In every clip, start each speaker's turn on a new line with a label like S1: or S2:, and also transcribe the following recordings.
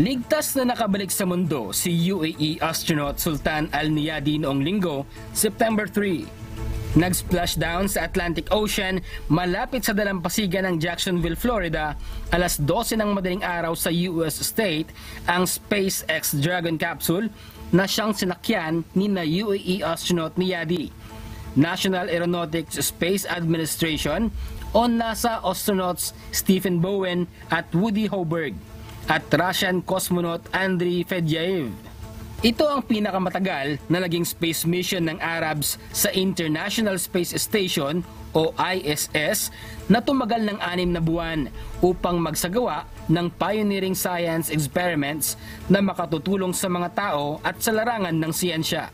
S1: Ligtas na nakabalik sa mundo si UAE astronaut Sultan Al Neyadi noong linggo, September 3. Nag-splashdown sa Atlantic Ocean malapit sa dalampasigan ng Jacksonville, Florida, alas 12 ng madaling araw sa US state ang SpaceX Dragon capsule na siyang sinakyan ni na UAE astronaut Neyadi, National Aeronautics Space Administration o NASA astronauts Stephen Bowen at Woody Hoburg at Russian cosmonaut Andriy Fedyaev. Ito ang pinakamatagal na naging space mission ng Arabs sa International Space Station o ISS na tumagal ng 6 na buwan upang magsagawa ng pioneering science experiments na makatutulong sa mga tao at sa larangan ng siyensya.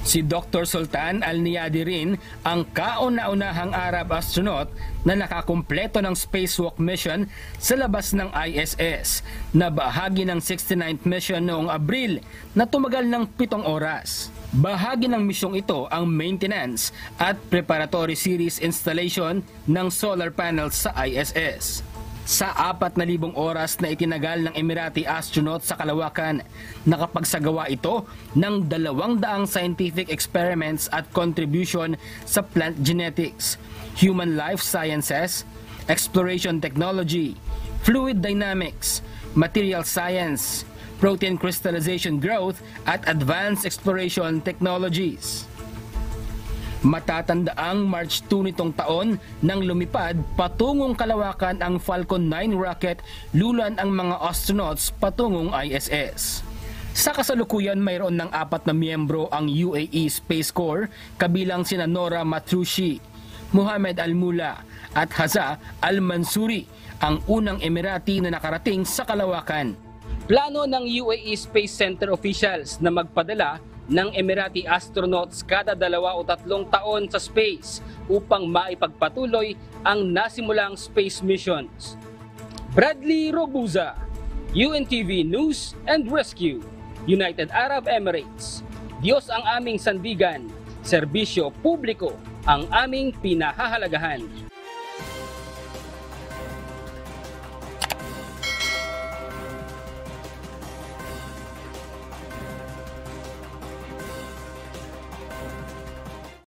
S1: Si Dr. Sultan Al Neyadi rin ang kauna-unahang Arab astronaut na nakakumpleto ng spacewalk mission sa labas ng ISS na bahagi ng 69th mission noong Abril na tumagal ng 7 oras. Bahagi ng misyong ito ang maintenance at preparatory series installation ng solar panels sa ISS. Sa 4,000 oras na itinagal ng Emirati astronaut sa kalawakan, nakapagsagawa ito ng 200 scientific experiments at contribution sa plant genetics, human life sciences, exploration technology, fluid dynamics, material science, protein crystallization growth, at advanced exploration technologies. Matatandaang March 2 nitong taon nang lumipad patungong kalawakan ang Falcon 9 rocket, lulan ang mga astronauts patungong ISS. Sa kasalukuyan, mayroon ng 4 na miyembro ang UAE Space Corps, kabilang sina Nora Matrushi, Mohamed Al-Mula at Haza Al-Mansuri, ang unang Emirati na nakarating sa kalawakan. Plano ng UAE Space Center officials na magpadala ng Emirati astronauts kada 2 o 3 taon sa space upang maipagpatuloy ang nasimulang space missions. Bradley Robuza, UNTV News and Rescue, United Arab Emirates. Diyos ang aming sandigan, serbisyo publiko ang aming pinahahalagahan.